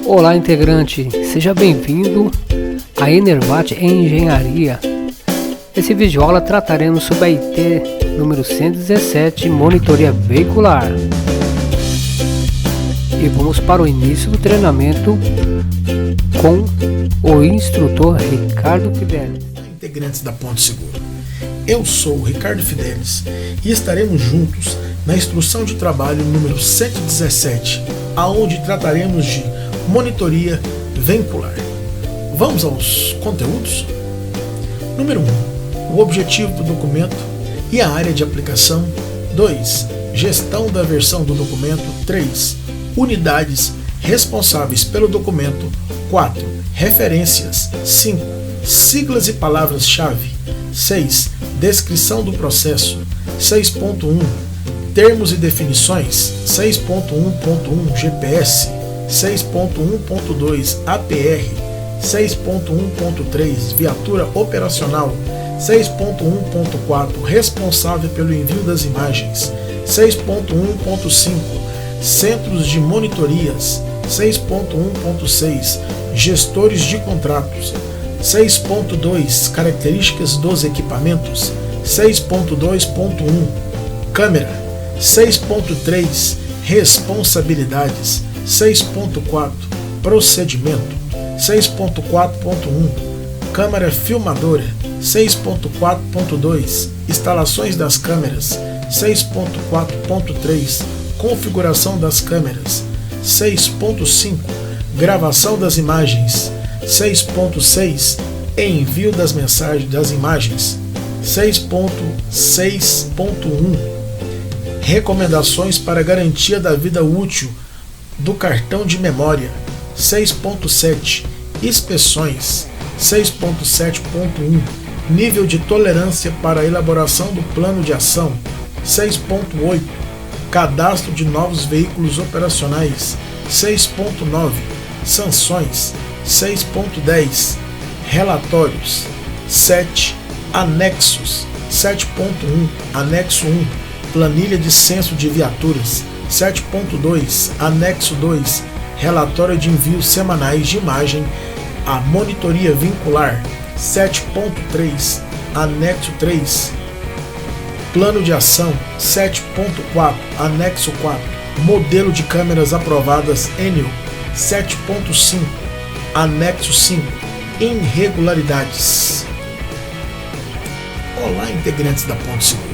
Olá, integrante, seja bem-vindo à Enervat Engenharia. Nesse vídeo aula trataremos sobre a IT número 117, monitoria veicular. E vamos para o início do treinamento com o instrutor Ricardo Fidelis. Integrantes da Ponto Seguro. Eu sou o Ricardo Fidelis e estaremos juntos na instrução de trabalho número 117, aonde trataremos de monitoria veicular. Vamos aos conteúdos? Número 1. O objetivo do documento e a área de aplicação. 2. Gestão da versão do documento. 3. Unidades responsáveis pelo documento. 4. Referências. 5. Siglas e palavras-chave. 6. Descrição do processo. 6.1. Termos e definições. 6.1.1 GPS. 6.1.2 APR. 6.1.3 Viatura operacional. 6.1.4 Responsável pelo envio das imagens. 6.1.5 Centros de monitorias. 6.1.6 Gestores de contratos. 6.2 Características dos equipamentos. 6.2.1 Câmera. 6.3 Responsabilidades. 6.4 Procedimento. 6.4.1 Câmara filmadora. 6.4.2 Instalações das câmeras. 6.4.3 Configuração das câmeras. 6.5 Gravação das imagens. 6.6 Envio das mensagens das imagens. 6.6.1 Recomendações para garantia da vida útil do cartão de memória. 6.7 Inspeções. 6.7.1 Nível de tolerância para a elaboração do plano de ação. 6.8 Cadastro de novos veículos operacionais. 6.9 Sanções. 6.10 Relatórios. 7 Anexos. 7.1 Anexo 1 Planilha de censo de viaturas. 7.2 Anexo 2 Relatório de envios semanais de imagem à monitoria vincular. 7.3 Anexo 3 Plano de ação. 7.4 Anexo 4 Modelo de câmeras aprovadas ENIL. 7.5 Anexo 5 Irregularidades. Olá, integrantes da Ponto Seguro.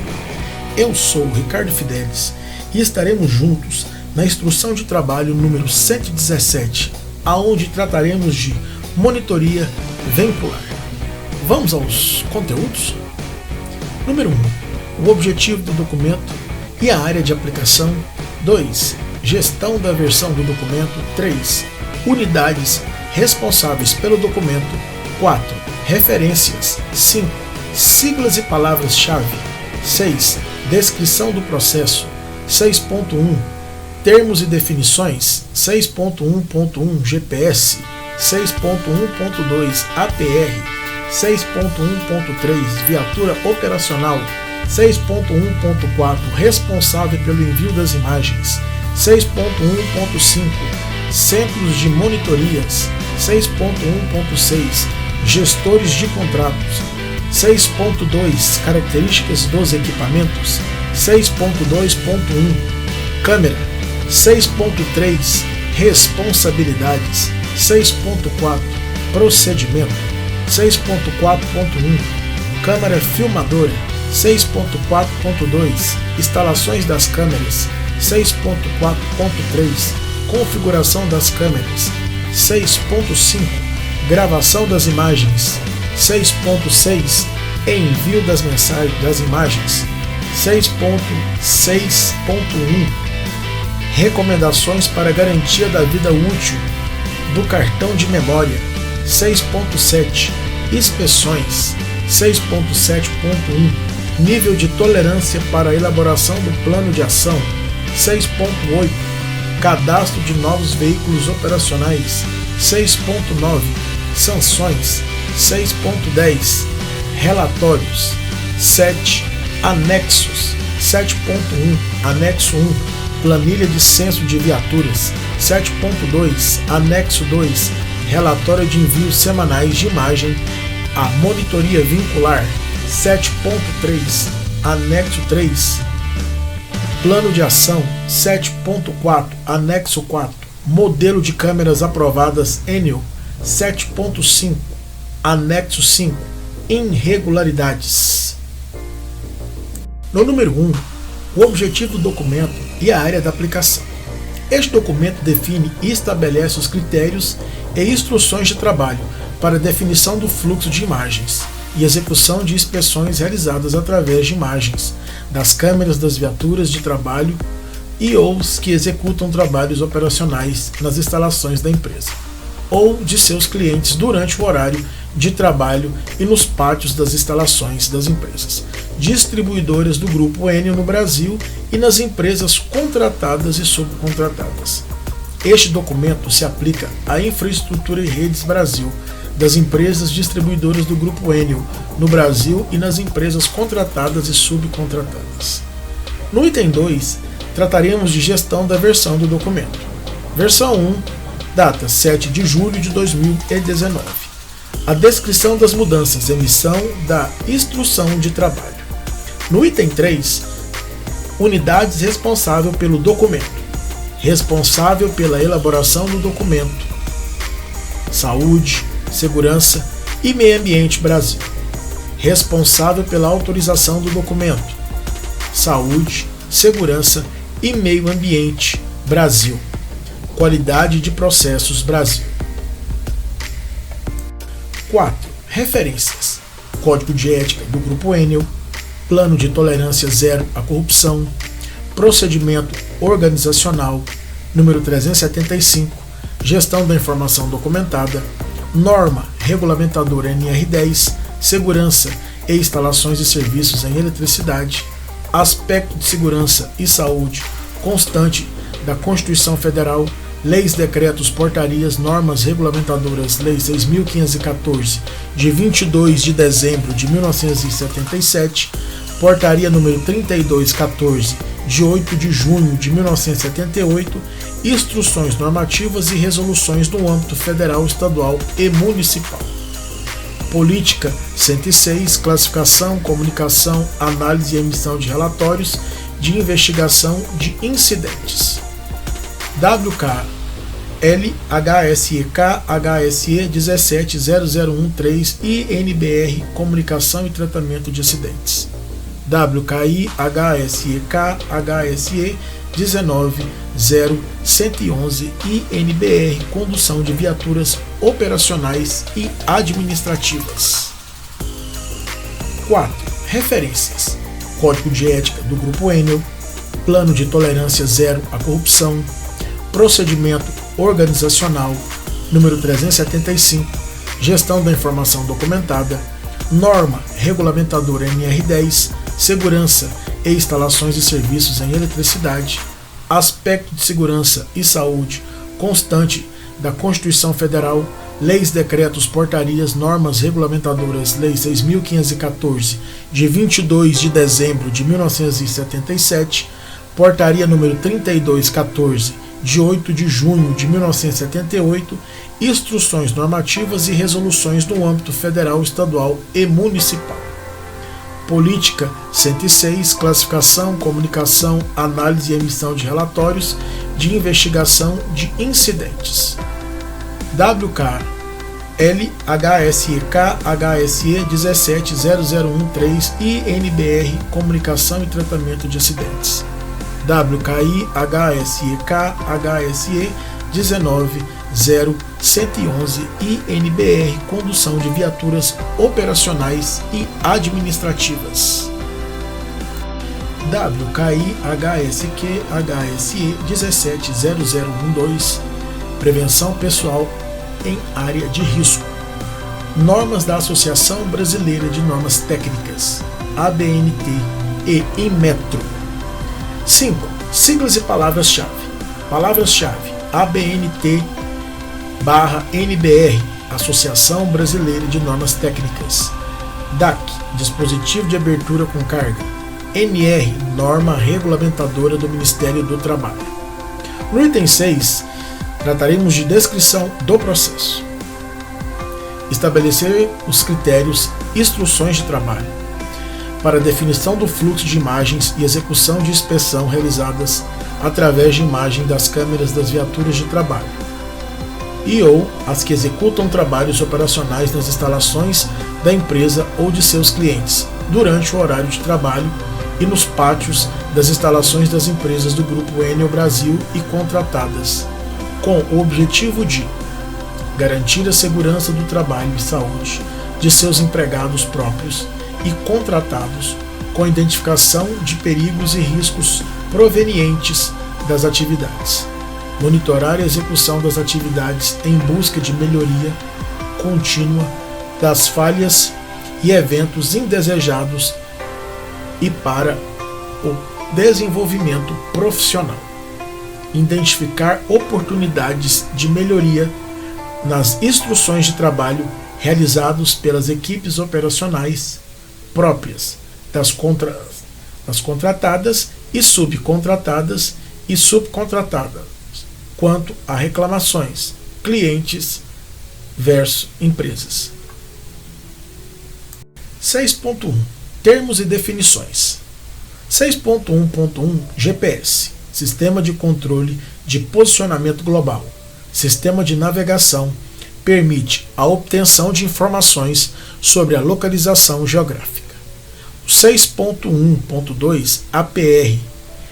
Eu sou o Ricardo Fidelis e estaremos juntos na instrução de trabalho número 117, aonde trataremos de monitoria veicular. Vamos aos conteúdos? Número 1. O objetivo do documento e a área de aplicação. 2. Gestão da versão do documento. 3. Unidades responsáveis pelo documento. 4. Referências. 5. Siglas e palavras-chave. 6. Descrição do processo. 6.1 Termos e definições. 6.1.1 GPS. 6.1.2 APR. 6.1.3 Viatura operacional. 6.1.4 Responsável pelo envio das imagens. 6.1.5 Centros de monitorias. 6.1.6 Gestores de contratos. 6.2 Características dos equipamentos. 6.2.1 Câmera. 6.3 Responsabilidades. 6.4 Procedimento. 6.4.1 Câmara filmadora. 6.4.2 Instalações das câmeras. 6.4.3 Configuração das câmeras. 6.5 Gravação das imagens. 6.6 Envio das mensagens das imagens. 6.6.1 Recomendações para garantia da vida útil do cartão de memória. 6.7 Inspeções. 6.7.1 Nível de tolerância para a elaboração do plano de ação. 6.8 Cadastro de novos veículos operacionais. 6.9 Sanções. 6.10 Relatórios. 7 Anexos. 7.1 Anexo 1 Planilha de censo de viaturas. 7.2, Anexo 2, Relatório de envios semanais de imagem à monitoria vincular. 7.3, Anexo 3, Plano de ação. 7.4, Anexo 4, Modelo de câmeras aprovadas Enel. 7.5, Anexo 5, Irregularidades. No número 1, o objetivo do documento e a área da aplicação. Este documento define e estabelece os critérios e instruções de trabalho para definição do fluxo de imagens e execução de inspeções realizadas através de imagens das câmeras das viaturas de trabalho e ou os que executam trabalhos operacionais nas instalações da empresa ou de seus clientes durante o horário de trabalho e nos pátios das instalações das empresas distribuidoras do Grupo Enel no Brasil e nas empresas contratadas e subcontratadas. Este documento se aplica à infraestrutura e redes Brasil das empresas distribuidoras do Grupo Enel no Brasil e nas empresas contratadas e subcontratadas. No item 2, trataremos de gestão da versão do documento. Versão 1, data 7 de julho de 2019. A descrição das mudanças, emissão da instrução de trabalho. No item 3, unidades responsável pelo documento. Responsável pela elaboração do documento. Saúde, Segurança e Meio Ambiente Brasil. Responsável pela autorização do documento. Saúde, Segurança e Meio Ambiente Brasil. Qualidade de Processos Brasil. 4. Referências. Código de Ética do Grupo Enel. Plano de Tolerância Zero à Corrupção. Procedimento Organizacional. Número 375. Gestão da Informação Documentada. Norma Regulamentadora NR10. Segurança e instalações e serviços em eletricidade. Aspecto de segurança e saúde constante da Constituição Federal. Leis, decretos, portarias, normas regulamentadoras, Lei 6.514, de 22 de dezembro de 1977, Portaria número 3214, de 8 de junho de 1978, instruções normativas e resoluções no âmbito federal, estadual e municipal. Política 106, classificação, comunicação, análise e emissão de relatórios de investigação de incidentes. WK LHSEK HSE 1700113 INBR Comunicação e Tratamento de Acidentes. WKI HSEK HSE 19011 INBR Condução de Viaturas Operacionais e Administrativas. 4. Referências. Código de Ética do Grupo Enel. Plano de Tolerância Zero à Corrupção. Procedimento Organizacional. Número 375. Gestão da Informação Documentada. Norma Regulamentadora NR10. Segurança e instalações e serviços em eletricidade. Aspecto de segurança e saúde constante da Constituição Federal. Leis, decretos, portarias, normas regulamentadoras, Lei 6.514, de 22 de dezembro de 1977, Portaria número 3214, de 8 de junho de 1978, instruções normativas e resoluções no âmbito federal, estadual e municipal. Política 106, classificação, comunicação, análise e emissão de relatórios de investigação de incidentes. WK LHSEK HSE 1700113 INBR Comunicação e Tratamento de Acidentes. WKI HSEK HSE 19011 INBR Condução de Viaturas Operacionais e Administrativas. WKI HSQ HSE 170012 Prevenção Pessoal em Área de Risco. Normas da Associação Brasileira de Normas Técnicas, ABNT e Inmetro. 5. Siglas e palavras-chave. Palavras-chave: ABNT/NBR, Associação Brasileira de Normas Técnicas. DAC, Dispositivo de Abertura com Carga. NR, Norma Regulamentadora do Ministério do Trabalho. No item 6, Trataremos de descrição do processo. Estabelecer os critérios e instruções de trabalho para a definição do fluxo de imagens e execução de inspeção realizadas através de imagem das câmeras das viaturas de trabalho ou as que executam trabalhos operacionais nas instalações da empresa ou de seus clientes durante o horário de trabalho e nos pátios das instalações das empresas do Grupo Enel Brasil e contratadas, com o objetivo de garantir a segurança do trabalho e saúde de seus empregados próprios e contratados, com identificação de perigos e riscos provenientes das atividades. Monitorar a execução das atividades em busca de melhoria contínua das falhas e eventos indesejados e para o desenvolvimento profissional. Identificar oportunidades de melhoria nas instruções de trabalho realizados pelas equipes operacionais próprias das contratadas e subcontratadas quanto a reclamações, clientes versus empresas. 6.1 Termos e definições. 6.1.1 GPS Sistema de controle de posicionamento global. Sistema de navegação permite a obtenção de informações sobre a localização geográfica. 6.1.2 APR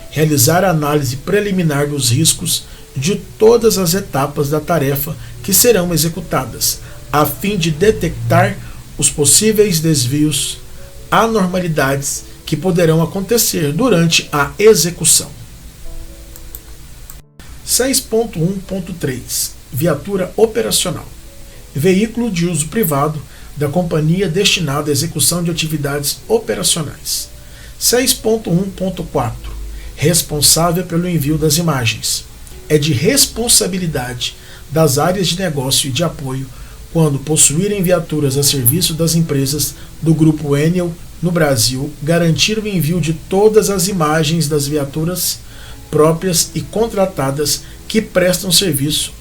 Realizar a análise preliminar dos riscos de todas as etapas da tarefa que serão executadas, a fim de detectar os possíveis desvios, anormalidades que poderão acontecer durante a execução. 6.1.3 Viatura operacional. Veículo de uso privado da companhia destinado à execução de atividades operacionais. 6.1.4 Responsável pelo envio das imagens. É de responsabilidade das áreas de negócio e de apoio quando possuírem viaturas a serviço das empresas do Grupo Enel no Brasil, garantir o envio de todas as imagens das viaturas próprias e contratadas que prestam serviço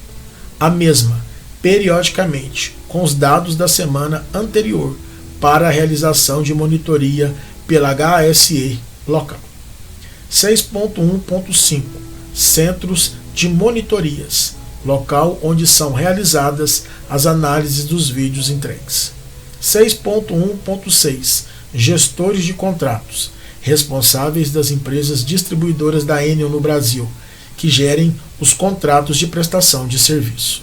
à mesma, periodicamente, com os dados da semana anterior para a realização de monitoria pela HSE local. 6.1.5 Centros de monitorias, local onde são realizadas as análises dos vídeos entregues. 6.1.6 Gestores de contratos, responsáveis das empresas distribuidoras da Enel no Brasil, que gerem os contratos de prestação de serviço.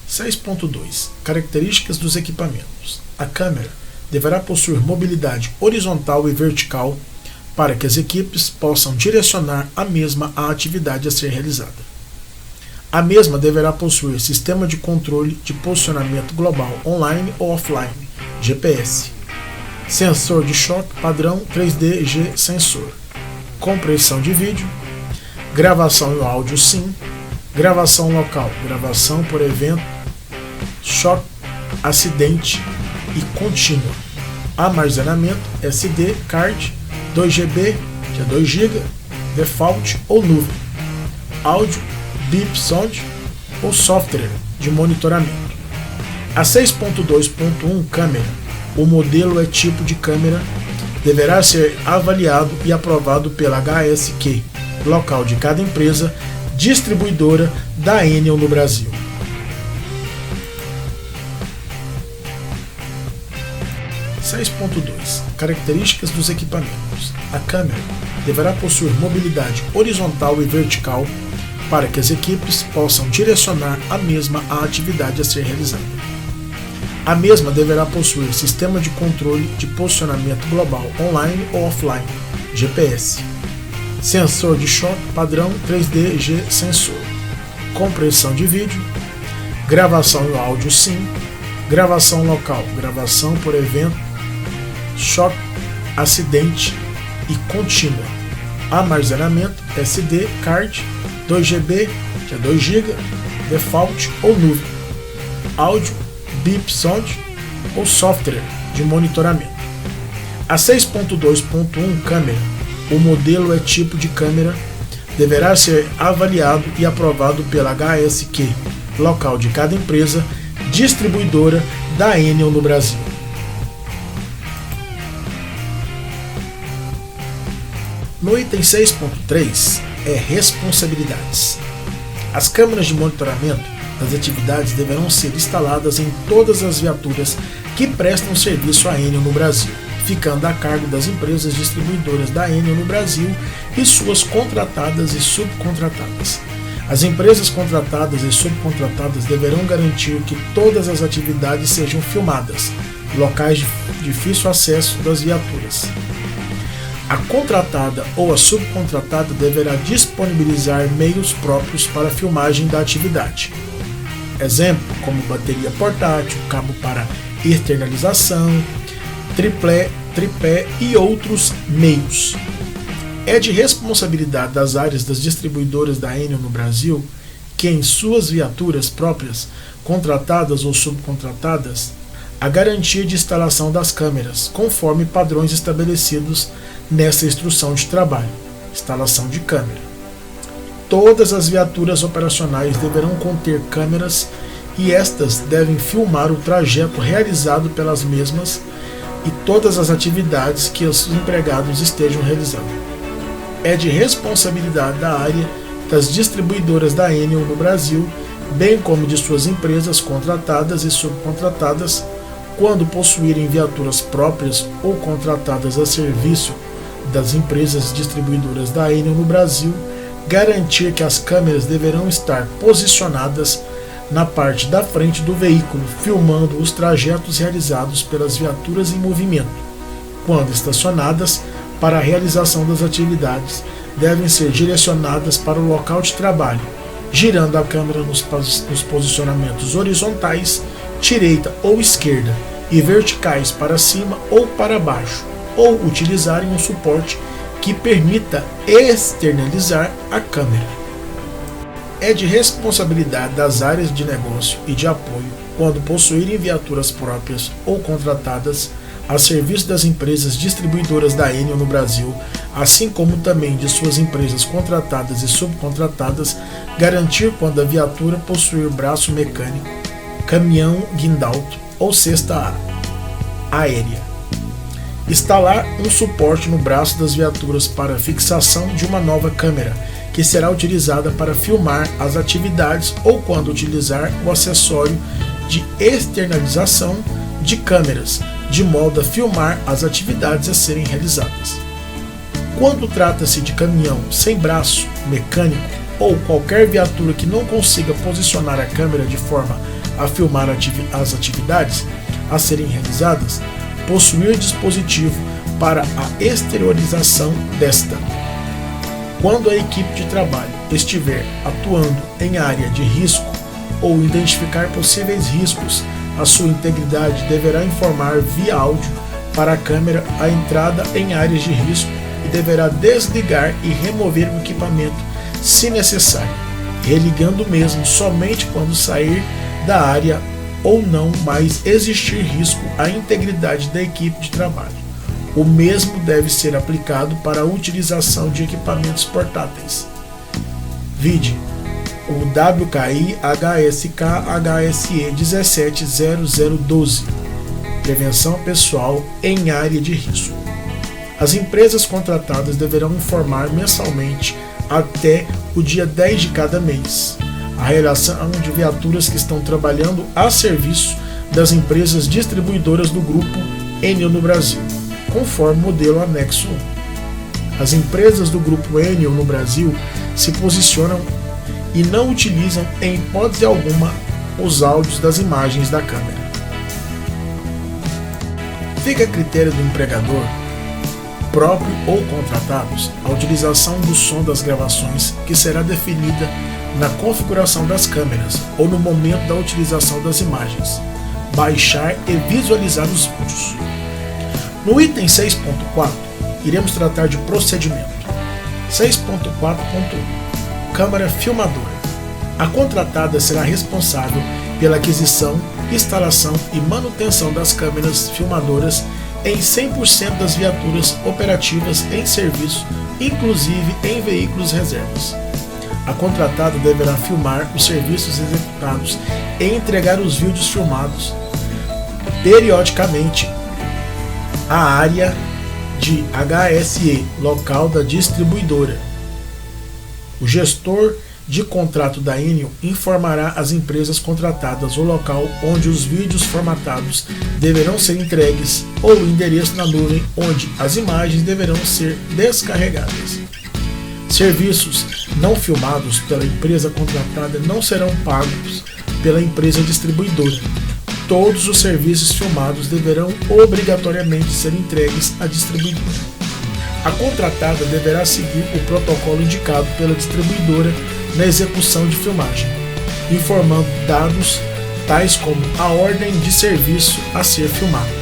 6.2 Características dos equipamentos. A câmera deverá possuir mobilidade horizontal e vertical para que as equipes possam direcionar a mesma à atividade a ser realizada. A mesma deverá possuir sistema de controle de posicionamento global online ou offline, GPS, sensor de choque padrão 3D G sensor, compressão de vídeo, gravação e áudio SIM, gravação local, gravação por evento, choque, acidente e contínua, armazenamento SD, card, 2GB, que é 2 GB, default ou nuvem, áudio, bip sound ou software de monitoramento. A 6.2.1 câmera. O modelo é tipo de câmera, deverá ser avaliado e aprovado pela HSQ, local de cada empresa distribuidora da Enel no Brasil. 6.2 Características dos equipamentos. A câmera deverá possuir mobilidade horizontal e vertical para que as equipes possam direcionar a mesma à atividade a ser realizada. A mesma deverá possuir sistema de controle de posicionamento global online ou offline, GPS, sensor de choque padrão 3D G sensor, compressão de vídeo, gravação e áudio SIM, gravação local, gravação por evento, choque, acidente e contínua, armazenamento SD, card, 2GB, que é 2 GB, default ou nuvem, áudio, bip sound ou software de monitoramento. A 6.2.1 câmera. O modelo é tipo de câmera, deverá ser avaliado e aprovado pela HSQ, local de cada empresa distribuidora da Enel no Brasil. No item 6.3 é responsabilidades. As câmeras de monitoramento das atividades deverão ser instaladas em todas as viaturas que prestam serviço à Enel no Brasil, ficando a cargo das empresas distribuidoras da Enel no Brasil e suas contratadas e subcontratadas. As empresas contratadas e subcontratadas deverão garantir que todas as atividades sejam filmadas, locais de difícil acesso das viaturas. A contratada ou a subcontratada deverá disponibilizar meios próprios para a filmagem da atividade. Exemplo, como bateria portátil, cabo para externalização, tripé e outros meios. É de responsabilidade das áreas das distribuidoras da Enel no Brasil que em suas viaturas próprias, contratadas ou subcontratadas, a garantia de instalação das câmeras, conforme padrões estabelecidos nessa instrução de trabalho, instalação de câmera. Todas as viaturas operacionais deverão conter câmeras e estas devem filmar o trajeto realizado pelas mesmas e todas as atividades que os empregados estejam realizando. É de responsabilidade da área das distribuidoras da Enel no Brasil, bem como de suas empresas contratadas e subcontratadas, quando possuírem viaturas próprias ou contratadas a serviço das empresas distribuidoras da Enel no Brasil, garantir que as câmeras deverão estar posicionadas na parte da frente do veículo, filmando os trajetos realizados pelas viaturas em movimento. Quando estacionadas para a realização das atividades, devem ser direcionadas para o local de trabalho, girando a câmera nos posicionamentos horizontais, direita ou esquerda, e verticais para cima ou para baixo, ou utilizarem um suporte que permita externalizar a câmera. É de responsabilidade das áreas de negócio e de apoio, quando possuírem viaturas próprias ou contratadas a serviço das empresas distribuidoras da Enel no Brasil, assim como também de suas empresas contratadas e subcontratadas, garantir quando a viatura possuir braço mecânico, caminhão guindaul ou cesta aérea. Instalar um suporte no braço das viaturas para fixação de uma nova câmera, que será utilizada para filmar as atividades ou quando utilizar o acessório de externalização de câmeras, de modo a filmar as atividades a serem realizadas. Quando trata-se de caminhão sem braço mecânico ou qualquer viatura que não consiga posicionar a câmera de forma a filmar as atividades a serem realizadas, possuir dispositivo para a exteriorização desta. Quando a equipe de trabalho estiver atuando em área de risco ou identificar possíveis riscos à sua integridade, deverá informar via áudio para a câmera a entrada em áreas de risco e deverá desligar e remover o equipamento se necessário, religando o mesmo somente quando sair da área ou não mais existir risco à integridade da equipe de trabalho. O mesmo deve ser aplicado para a utilização de equipamentos portáteis. Vide o WKI HSK HSE 170012, Prevenção Pessoal em Área de Risco. As empresas contratadas deverão informar mensalmente até o dia 10 de cada mês a relação de viaturas que estão trabalhando a serviço das empresas distribuidoras do grupo Enel no Brasil, conforme o modelo anexo 1. As empresas do grupo Enel no Brasil se posicionam e não utilizam em hipótese alguma os áudios das imagens da câmera. Fica a critério do empregador, próprio ou contratados, a utilização do som das gravações, que será definida na configuração das câmeras ou no momento da utilização das imagens, baixar e visualizar os vídeos. No item 6.4, iremos tratar de procedimento. 6.4.1 Câmara filmadora. A contratada será responsável pela aquisição, instalação e manutenção das câmeras filmadoras em 100% das viaturas operativas em serviço, inclusive em veículos reservas. A contratada deverá filmar os serviços executados e entregar os vídeos filmados periodicamente à área de HSE, local da distribuidora. O gestor de contrato da Enel informará as empresas contratadas o local onde os vídeos formatados deverão ser entregues ou o endereço na nuvem onde as imagens deverão ser descarregadas. Serviços não filmados pela empresa contratada não serão pagos pela empresa distribuidora. Todos os serviços filmados deverão obrigatoriamente ser entregues à distribuidora. A contratada deverá seguir o protocolo indicado pela distribuidora na execução de filmagem, informando dados tais como a ordem de serviço a ser filmado.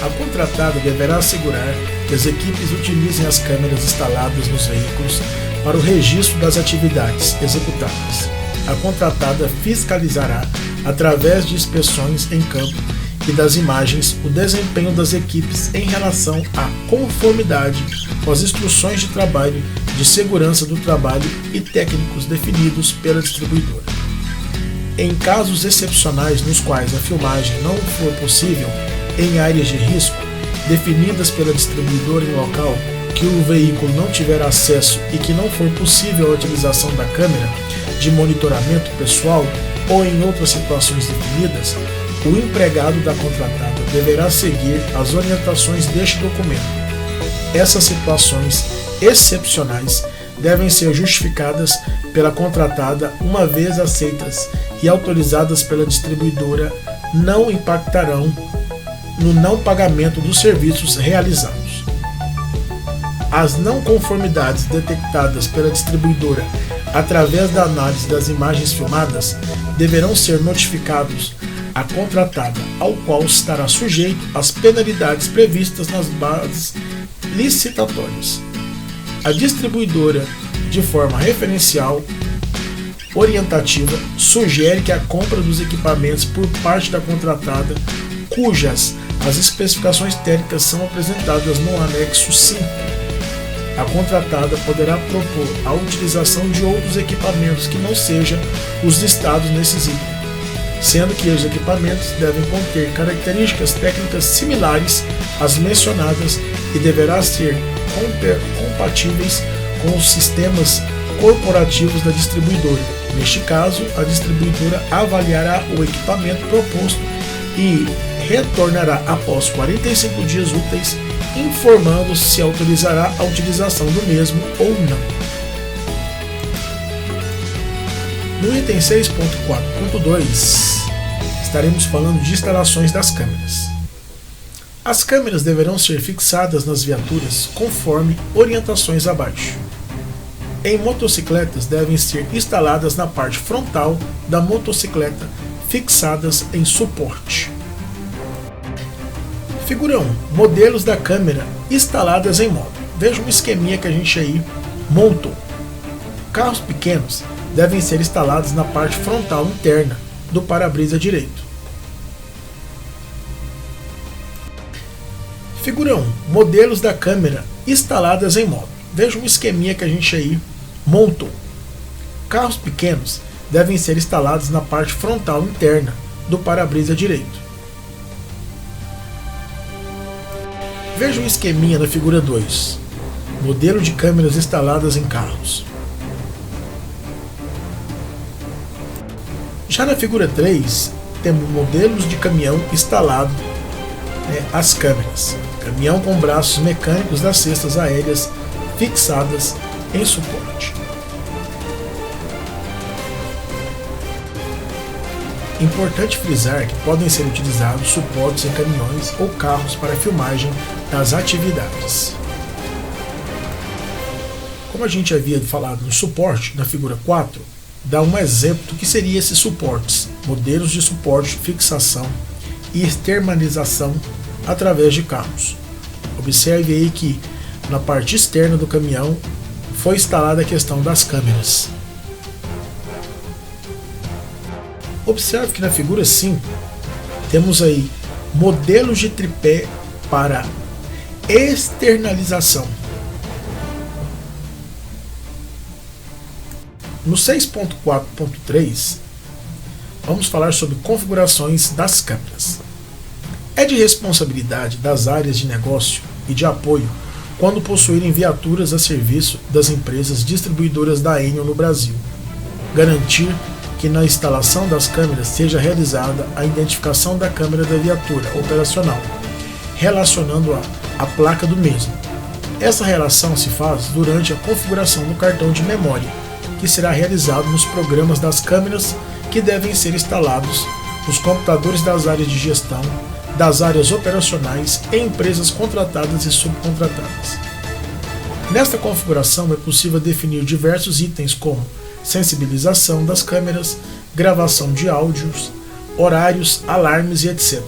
A contratada deverá assegurar que as equipes utilizem as câmeras instaladas nos veículos para o registro das atividades executadas. A contratada fiscalizará, através de inspeções em campo e das imagens, o desempenho das equipes em relação à conformidade com as instruções de trabalho, de segurança do trabalho e técnicos definidos pela distribuidora. Em casos excepcionais nos quais a filmagem não for possível em áreas de risco definidas pela distribuidora em local que o veículo não tiver acesso e que não for possível a utilização da câmera de monitoramento pessoal ou em outras situações definidas, o empregado da contratada deverá seguir as orientações deste documento. Essas situações excepcionais devem ser justificadas pela contratada uma vez aceitas e autorizadas pela distribuidora, não impactarão no não pagamento dos serviços realizados. As não conformidades detectadas pela distribuidora através da análise das imagens filmadas deverão ser notificados à contratada, ao qual estará sujeito às penalidades previstas nas bases licitatórias. A distribuidora, de forma referencial orientativa, sugere que a compra dos equipamentos por parte da contratada, cujas as especificações técnicas são apresentadas no anexo 5. A contratada poderá propor a utilização de outros equipamentos que não sejam os listados nesses itens, sendo que os equipamentos devem conter características técnicas similares às mencionadas e deverá ser compatíveis com os sistemas corporativos da distribuidora. Neste caso, a distribuidora avaliará o equipamento proposto e retornará após 45 dias úteis, informando se autorizará a utilização do mesmo ou não. No item 6.4.2, estaremos falando de instalações das câmeras. As câmeras deverão ser fixadas nas viaturas conforme orientações abaixo. Em motocicletas devem ser instaladas na parte frontal da motocicleta, fixadas em suporte. Figura 1. Modelos da câmera instaladas em moto. Veja um esqueminha que a gente aí montou. Carros pequenos devem ser instalados na parte frontal interna do para-brisa direito. Figura 1. Modelos da câmera instaladas em moto. Veja um esqueminha que a gente aí montou. Carros pequenos devem ser instalados na parte frontal interna do para-brisa direito. Veja um esqueminha na figura 2. Modelo de câmeras instaladas em carros. Já na figura 3, temos modelos de caminhão instalado as câmeras. Caminhão com braços mecânicos das cestas aéreas fixadas em suporte. Importante frisar que podem ser utilizados suportes em caminhões ou carros para filmagem das atividades. Como a gente havia falado no suporte, na figura 4, dá um exemplo do que seriam esses suportes, modelos de suporte, fixação e externalização através de carros. Observe aí que na parte externa do caminhão foi instalada a questão das câmeras. Observe que na figura 5 temos aí modelos de tripé para externalização. No 6.4.3, vamos falar sobre configurações das câmeras. É de responsabilidade das áreas de negócio e de apoio quando possuírem viaturas a serviço das empresas distribuidoras da Enion no Brasil, garantir que na instalação das câmeras seja realizada a identificação da câmera da viatura operacional, relacionando-a à placa do mesmo. Essa relação se faz durante a configuração do cartão de memória, que será realizado nos programas das câmeras que devem ser instalados nos computadores das áreas de gestão, das áreas operacionais e empresas contratadas e subcontratadas. Nesta configuração é possível definir diversos itens como sensibilização das câmeras, gravação de áudios, horários, alarmes e etc.,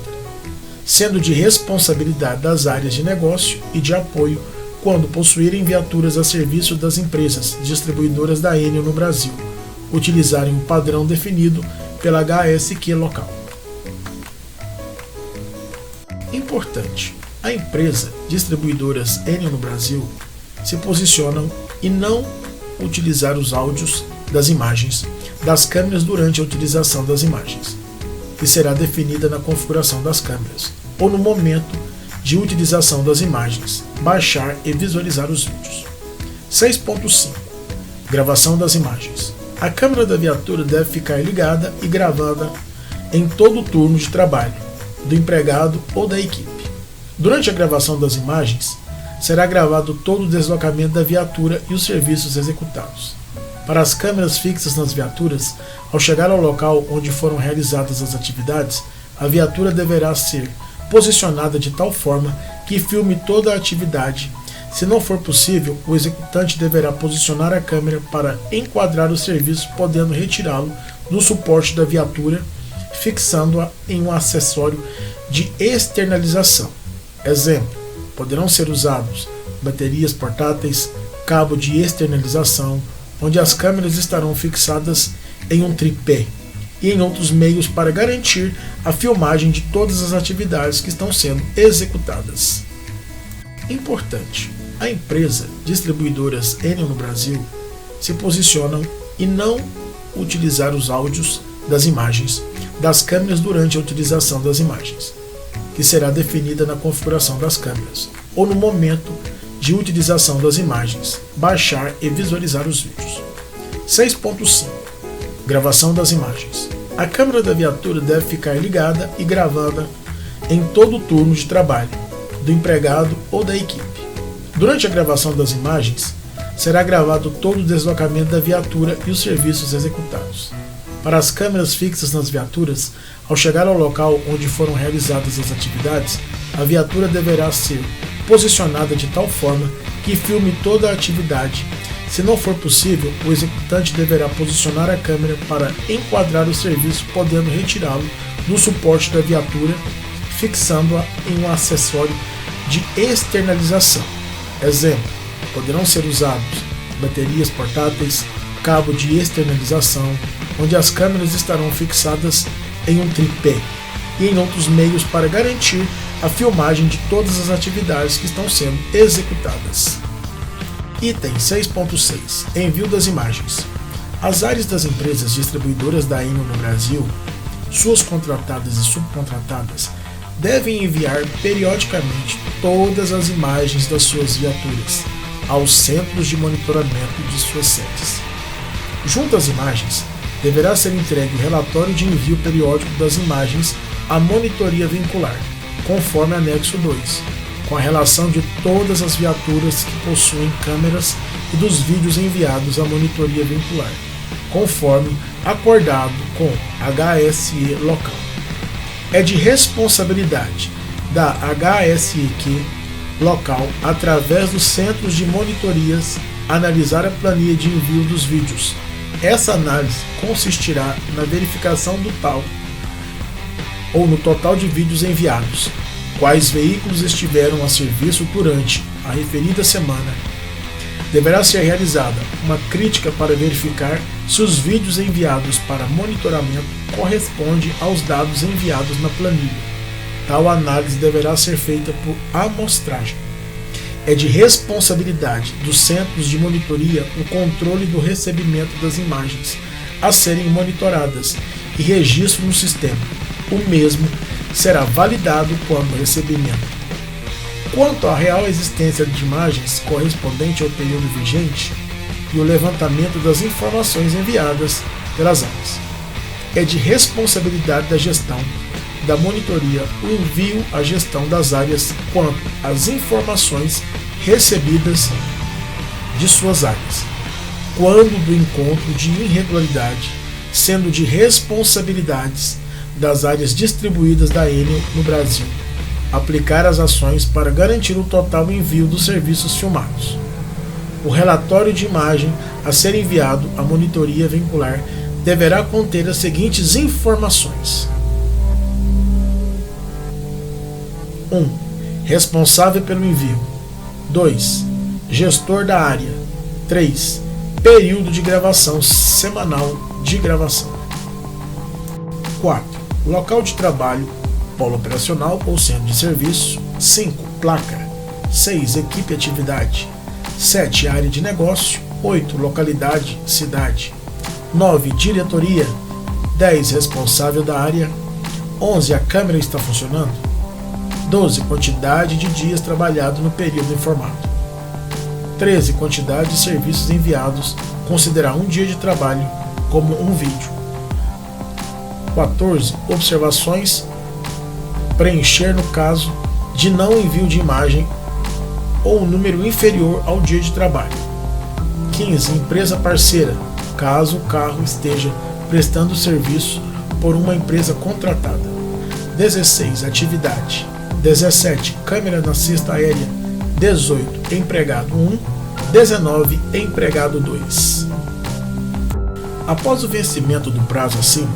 sendo de responsabilidade das áreas de negócio e de apoio quando possuírem viaturas a serviço das empresas distribuidoras da Enion no Brasil, utilizarem o padrão definido pela HSQ local. Importante: a empresa distribuidoras Enion no Brasil se posicionam em não utilizar os áudios das imagens das câmeras durante a utilização das imagens, que será definida na configuração das câmeras, ou no momento de utilização das imagens, baixar e visualizar os vídeos. 6.5. Gravação das imagens. A câmera da viatura deve ficar ligada e gravada em todo o turno de trabalho do empregado ou da equipe. Durante a gravação das imagens, será gravado todo o deslocamento da viatura e os serviços executados. Para as câmeras fixas nas viaturas, ao chegar ao local onde foram realizadas as atividades, a viatura deverá ser posicionada de tal forma que filme toda a atividade. Se não for possível, o executante deverá posicionar a câmera para enquadrar o serviço, podendo retirá-lo do suporte da viatura, fixando-a em um acessório de externalização. Exemplo: poderão ser usados baterias portáteis, cabo de externalização, onde as câmeras estarão fixadas em um tripé, e em outros meios para garantir a filmagem de todas as atividades que estão sendo executadas. Importante: a empresa distribuidoras Enion no Brasil se posicionam em não utilizar os áudios das imagens das câmeras durante a utilização das imagens, que será definida na configuração das câmeras, ou no momento de utilização das imagens, baixar e visualizar os vídeos. 6.5. Gravação das imagens. A câmera da viatura deve ficar ligada e gravada em todo o turno de trabalho do empregado ou da equipe. Durante a gravação das imagens, será gravado todo o deslocamento da viatura e os serviços executados. Para as câmeras fixas nas viaturas, ao chegar ao local onde foram realizadas as atividades, a viatura deverá ser posicionada de tal forma que filme toda a atividade. Se não for possível, o executante deverá posicionar a câmera para enquadrar o serviço, podendo retirá-lo do suporte da viatura, fixando-a em um acessório de externalização. Exemplo: poderão ser usados baterias portáteis, cabo de externalização, onde as câmeras estarão fixadas em um tripé, e em outros meios para garantir a filmagem de todas as atividades que estão sendo executadas. Item 6.6. Envio das imagens. As áreas das empresas distribuidoras da Enion no Brasil, suas contratadas e subcontratadas, devem enviar periodicamente todas as imagens das suas viaturas aos centros de monitoramento de suas sedes. Junto às imagens, deverá ser entregue o relatório de envio periódico das imagens à monitoria vincular, conforme anexo 2, com a relação de todas as viaturas que possuem câmeras e dos vídeos enviados à monitoria vincular, conforme acordado com HSE local. É de responsabilidade da HSEQ local, através dos centros de monitorias, analisar a planilha de envio dos vídeos. Essa análise consistirá na verificação do tal ou no total de vídeos enviados, quais veículos estiveram a serviço durante a referida semana. Deverá ser realizada uma crítica para verificar se os vídeos enviados para monitoramento correspondem aos dados enviados na planilha. Tal análise deverá ser feita por amostragem. É de responsabilidade dos centros de monitoria o controle do recebimento das imagens a serem monitoradas e registro no sistema. O mesmo será validado quando o recebimento. Quanto à real existência de imagens correspondente ao período vigente e o levantamento das informações enviadas pelas áreas, é de responsabilidade da gestão da monitoria o envio à gestão das áreas quanto às informações recebidas de suas áreas, quando do encontro de irregularidade, sendo de responsabilidades das áreas distribuídas da Enel no Brasil, aplicar as ações para garantir o total envio dos serviços filmados. O relatório de imagem a ser enviado à monitoria vincular deverá conter as seguintes informações: 1. Responsável pelo envio. 2. Gestor da área. 3. Período de gravação semanal de gravação. 4. Local de trabalho, polo operacional ou centro de serviço. 5. Placa. 6. Equipe e atividade. 7. Área de negócio. 8. Localidade, cidade. 9. Diretoria. 10. Responsável da área. 11. A câmera está funcionando. 12. Quantidade de dias trabalhados no período informado. 13. Quantidade de serviços enviados, considerar um dia de trabalho como um vídeo. 14. Observações, preencher no caso de não envio de imagem ou um número inferior ao dia de trabalho. 15. Empresa parceira, caso o carro esteja prestando serviço por uma empresa contratada. 16. Atividade. 17. Câmera na cesta aérea. 18. Empregado 1. 19. Empregado 2. Após o vencimento do prazo acima,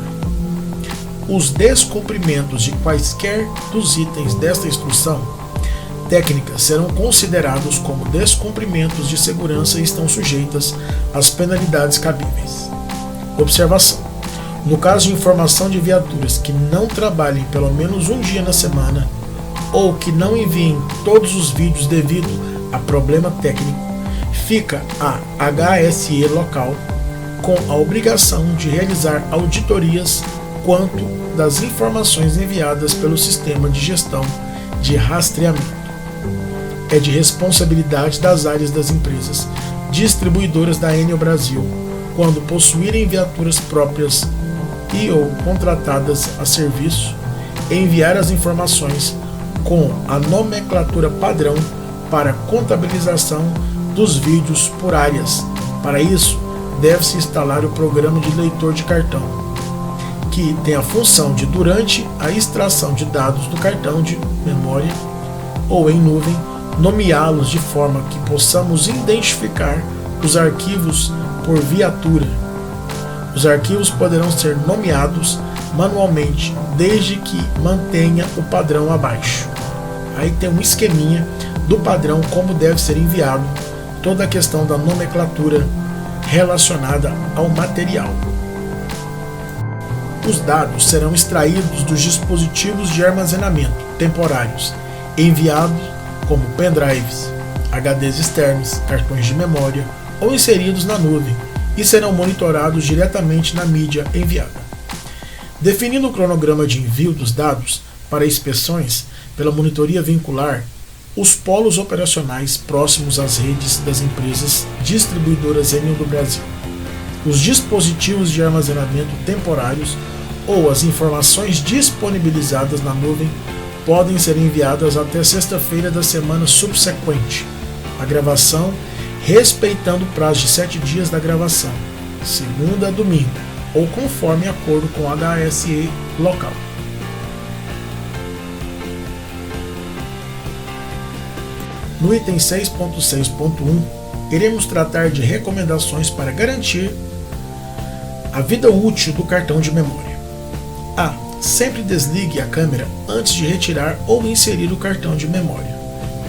os descumprimentos de quaisquer dos itens desta instrução técnica serão considerados como descumprimentos de segurança e estão sujeitas às penalidades cabíveis. Observação: no caso de informação de viaturas que não trabalhem pelo menos um dia na semana ou que não enviem todos os vídeos devido a problema técnico, fica a HSE local com a obrigação de realizar auditorias quanto das informações enviadas pelo sistema de gestão de rastreamento. É de responsabilidade das áreas das empresas distribuidoras da Enel Brasil, quando possuírem viaturas próprias e ou contratadas a serviço, enviar as informações com a nomenclatura padrão para contabilização dos vídeos por áreas. Para isso, deve-se instalar o programa de leitor de cartão, que tem a função de, durante a extração de dados do cartão de memória ou em nuvem, nomeá-los de forma que possamos identificar os arquivos por viatura. Os arquivos poderão ser nomeados manualmente, desde que mantenha o padrão abaixo. Aí tem um esqueminha do padrão, como deve ser enviado, toda a questão da nomenclatura relacionada ao material. Os dados serão extraídos dos dispositivos de armazenamento temporários, enviados como pendrives, HDs externos, cartões de memória ou inseridos na nuvem e serão monitorados diretamente na mídia enviada. Definindo o cronograma de envio dos dados para inspeções pela monitoria vincular, os polos operacionais próximos às redes das empresas distribuidoras Enel do Brasil, os dispositivos de armazenamento temporários ou as informações disponibilizadas na nuvem podem ser enviadas até sexta-feira da semana subsequente à gravação, respeitando o prazo de 7 dias da gravação, segunda a domingo, ou conforme acordo com a HSE local. No item 6.6.1, iremos tratar de recomendações para garantir a vida útil do cartão de memória. A. Sempre desligue a câmera antes de retirar ou inserir o cartão de memória.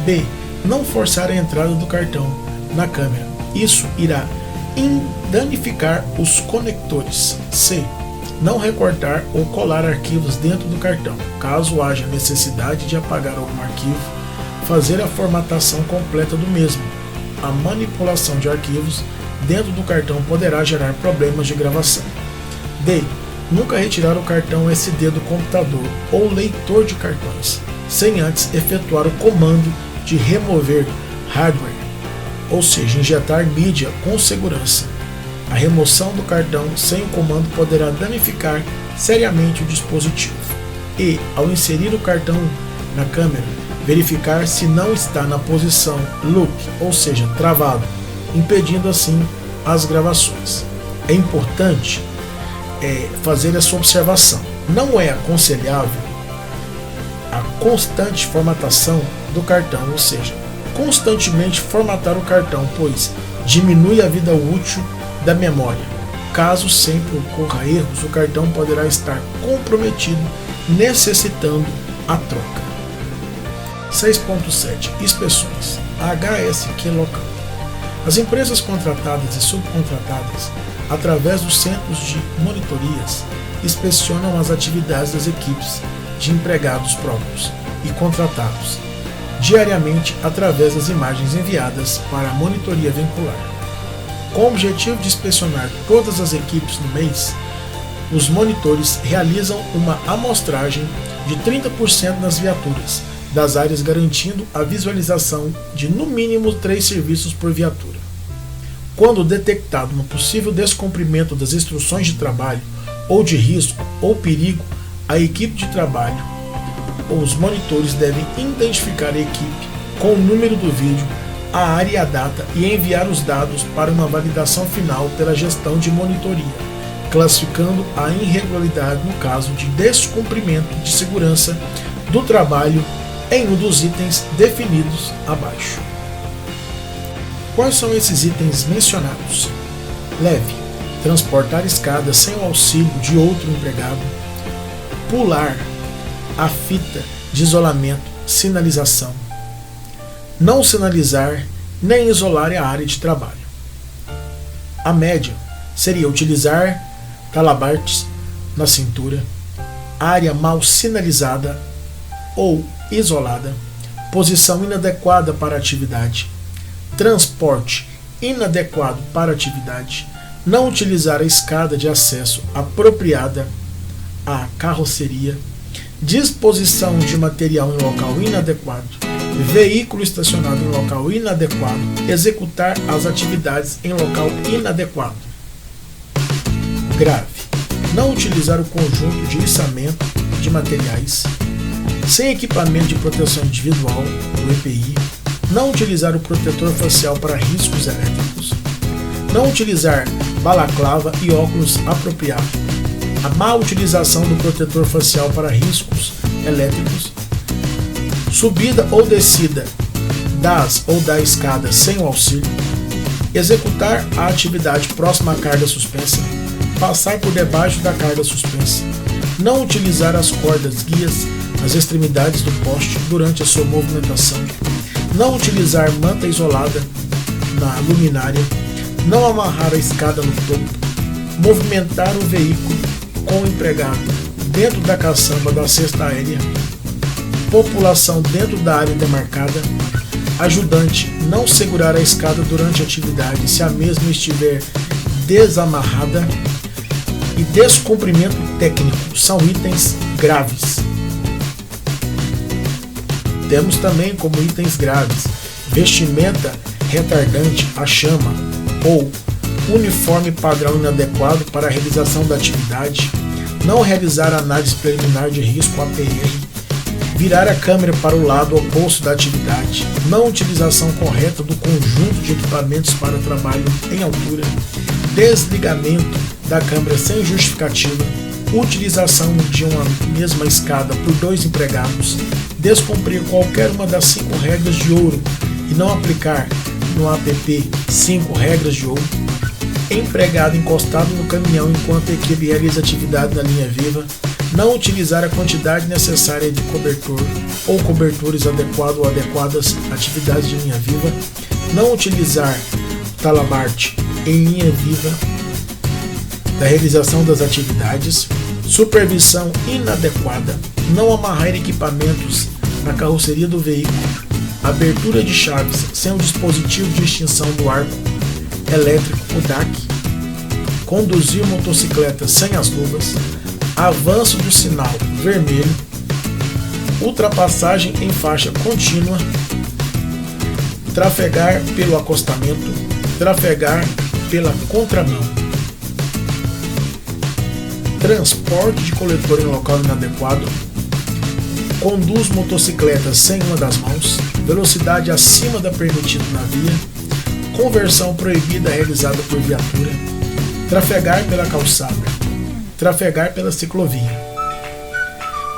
B. Não forçar a entrada do cartão na câmera. Isso irá danificar os conectores. C. Não recortar ou colar arquivos dentro do cartão. Caso haja necessidade de apagar algum arquivo, fazer a formatação completa do mesmo. A manipulação de arquivos dentro do cartão poderá gerar problemas de gravação. D. Nunca retirar o cartão SD do computador ou leitor de cartões, sem antes efetuar o comando de remover hardware, ou seja, injetar mídia com segurança. A remoção do cartão sem o comando poderá danificar seriamente o dispositivo. E, ao inserir o cartão na câmera, verificar se não está na posição lock, ou seja, travado, impedindo assim as gravações. É importante fazer essa observação. Não é aconselhável a constante formatação do cartão, ou seja, constantemente formatar o cartão, pois diminui a vida útil da memória. Caso sempre ocorra erros, o cartão poderá estar comprometido, necessitando a troca. 6.7 Inspeções. HSQ local. As empresas contratadas e subcontratadas, através dos centros de monitorias, inspecionam as atividades das equipes de empregados próprios e contratados diariamente através das imagens enviadas para a monitoria vincular. Com o objetivo de inspecionar todas as equipes no mês, os monitores realizam uma amostragem de 30% nas viaturas das áreas, garantindo a visualização de no mínimo 3 serviços por viatura. Quando detectado um possível descumprimento das instruções de trabalho ou de risco ou perigo, a equipe de trabalho ou os monitores devem identificar a equipe com o número do vídeo, a área e a data e enviar os dados para uma validação final pela gestão de monitoria, classificando a irregularidade no caso de descumprimento de segurança do trabalho em um dos itens definidos abaixo. Quais são esses itens mencionados? Leve, transportar escada sem o auxílio de outro empregado, pular a fita de isolamento, sinalização, não sinalizar nem isolar a área de trabalho. A média seria utilizar talabartes na cintura, área mal sinalizada ou isolada, posição inadequada para a atividade, transporte inadequado para a atividade, não utilizar a escada de acesso apropriada à carroceria, disposição de material em local inadequado, veículo estacionado em local inadequado, executar as atividades em local inadequado. Grave, não utilizar o conjunto de içamento de materiais, sem equipamento de proteção individual, o EPI, não utilizar o protetor facial para riscos elétricos, não utilizar balaclava e óculos apropriados, a má utilização do protetor facial para riscos elétricos, subida ou descida das ou da escada sem o auxílio, executar a atividade próxima à carga suspensa, passar por debaixo da carga suspensa, não utilizar as cordas guias nas extremidades do poste durante a sua movimentação, não utilizar manta isolada na luminária, não amarrar a escada no topo, movimentar o veículo com o empregado dentro da caçamba da cesta aérea, população dentro da área demarcada, ajudante não segurar a escada durante a atividade se a mesma estiver desamarrada e descumprimento técnico são itens graves. Temos também como itens graves vestimenta retardante à chama ou uniforme padrão inadequado para a realização da atividade, não realizar análise preliminar de risco APR, virar a câmera para o lado oposto da atividade, não utilização correta do conjunto de equipamentos para trabalho em altura, desligamento da câmera sem justificativa, utilização de uma mesma escada por 2 empregados, descumprir qualquer uma das 5 regras de ouro e não aplicar no APP 5 regras de ouro, empregado encostado no caminhão enquanto a equipe realiza atividade na linha viva, não utilizar a quantidade necessária de cobertor ou cobertores adequado ou adequadas à atividade de linha viva, não utilizar talabarte em linha viva, da realização das atividades, supervisão inadequada, não amarrar equipamentos na carroceria do veículo, abertura de chaves sem o dispositivo de extinção do arco elétrico, o DAC, conduzir motocicleta sem as luvas, avanço do sinal vermelho, ultrapassagem em faixa contínua, trafegar pelo acostamento, trafegar pela contramão, transporte de coletor em local inadequado, conduz motocicleta sem uma das mãos, velocidade acima da permitida na via, conversão proibida realizada por viatura, trafegar pela calçada, trafegar pela ciclovia.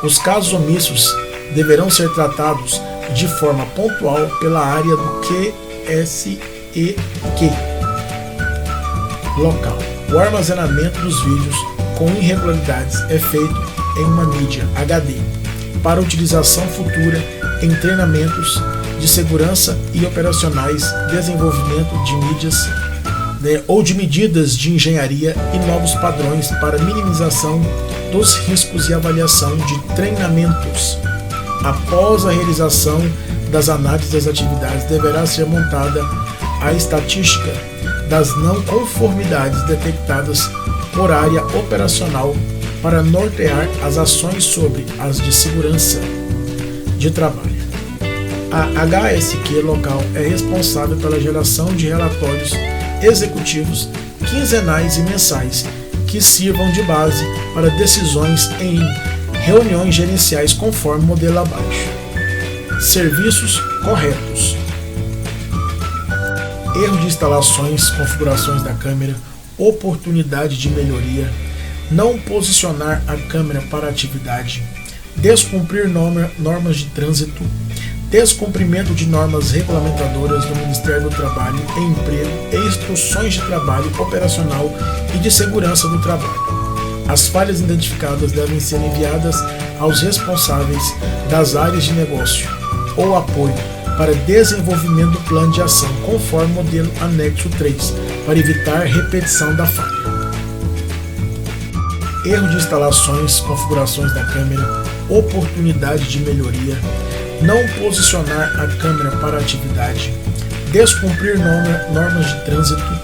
Os casos omissos deverão ser tratados de forma pontual pela área do QSEQ local. O armazenamento dos vídeos com irregularidades é feito em uma mídia HD para utilização futura em treinamentos de segurança e operacionais, desenvolvimento de mídias ou de medidas de engenharia e novos padrões para minimização dos riscos e avaliação de treinamentos. Após a realização das análises das atividades, deverá ser montada a estatística das não conformidades detectadas por área operacional para nortear as ações sobre as de segurança de trabalho. A HSQ local é responsável pela geração de relatórios executivos quinzenais e mensais que sirvam de base para decisões em reuniões gerenciais conforme o modelo abaixo. Serviços corretos. Erro de instalações, configurações da câmera, oportunidade de melhoria, não posicionar a câmera para atividade, descumprir normas de trânsito, descumprimento de normas regulamentadoras do Ministério do Trabalho e Emprego e instruções de trabalho operacional e de segurança do trabalho. As falhas identificadas devem ser enviadas aos responsáveis das áreas de negócio ou apoio para desenvolvimento do plano de ação conforme o modelo anexo 3, para evitar repetição da falha. Erro de instalações, configurações da câmera, oportunidade de melhoria, não posicionar a câmera para atividade, descumprir normas de trânsito,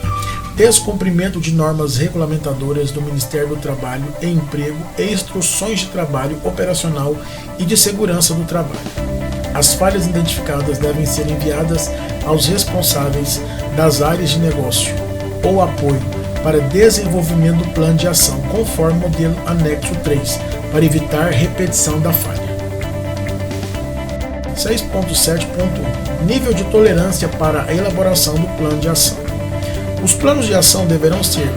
descumprimento de normas regulamentadoras do Ministério do Trabalho e Emprego e instruções de trabalho operacional e de segurança do trabalho. As falhas identificadas devem ser enviadas aos responsáveis das áreas de negócio ou apoio para desenvolvimento do plano de ação conforme o modelo anexo 3, para evitar repetição da falha. 6.7.1 Nível de tolerância para a elaboração do plano de ação. Os planos de ação deverão ser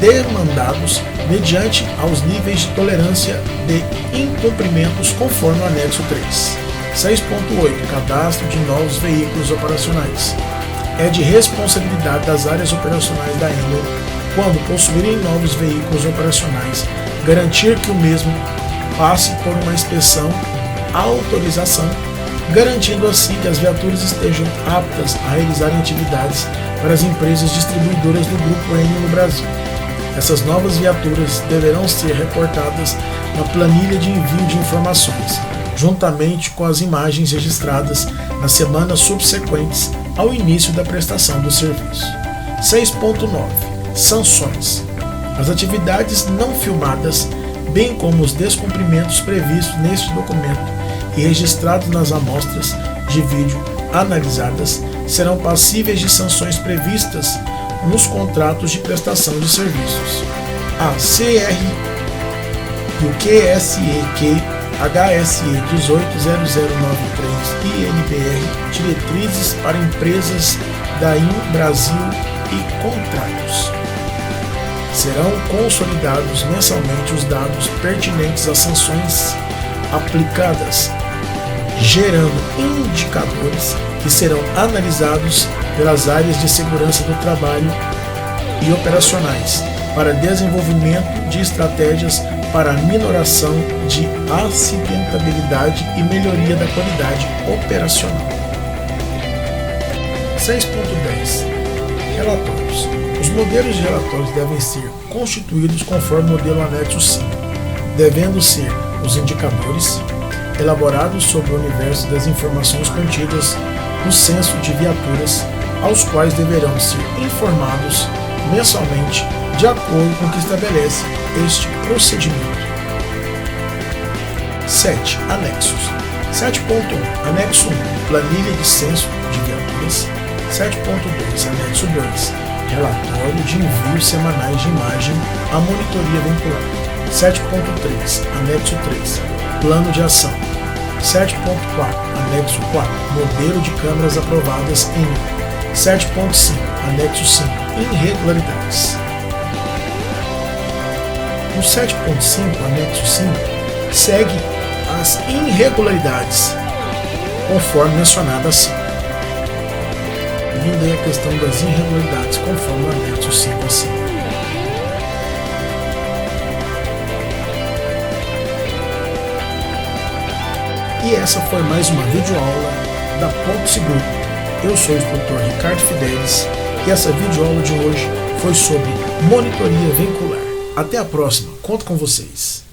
demandados mediante aos níveis de tolerância de incumprimentos conforme o anexo 3. 6.8 Cadastro de novos veículos operacionais. É de responsabilidade das áreas operacionais da Enel, quando possuírem novos veículos operacionais, garantir que o mesmo passe por uma inspeção, autorização, garantindo assim que as viaturas estejam aptas a realizarem atividades para as empresas distribuidoras do Grupo Enel no Brasil. Essas novas viaturas deverão ser reportadas na planilha de envio de informações, juntamente com as imagens registradas nas semanas subsequentes ao início da prestação do serviço. 6.9 Sanções. As atividades não filmadas, bem como os descumprimentos previstos neste documento e registrados nas amostras de vídeo analisadas, serão passíveis de sanções previstas nos contratos de prestação de serviços. A CR e o QSEQ HSE 180093 INBR Diretrizes para Empresas da IN Brasil e Contratos. Serão consolidados mensalmente os dados pertinentes às sanções aplicadas, gerando indicadores que serão analisados pelas áreas de segurança do trabalho e operacionais para desenvolvimento de estratégias para a minoração de acidentabilidade e melhoria da qualidade operacional. 6.10 Relatórios. Os modelos de relatórios devem ser constituídos conforme o modelo anexo 5, devendo ser os indicadores elaborados sobre o universo das informações contidas no censo de viaturas, aos quais deverão ser informados mensalmente de acordo com o que estabelece este procedimento. 7. Anexos. 7.1. Anexo 1. Planilha de censo de viaturas. 7.2. Anexo 2. Relatório de envios semanais de imagem à monitoria vincular. 7.3. Anexo 3. Plano de ação. 7.4. Anexo 4. Modelo de câmeras aprovadas em 7.5. Anexo 5. Irregularidades. No 7.5, anexo 5, segue as irregularidades, conforme mencionado acima. Vindo aí a questão das irregularidades, conforme o anexo 5 acima. E essa foi mais uma videoaula da Ponto Seguro. Eu sou o instrutor Ricardo Fidelis e essa videoaula de hoje foi sobre monitoria veicular. Até a próxima, conto com vocês.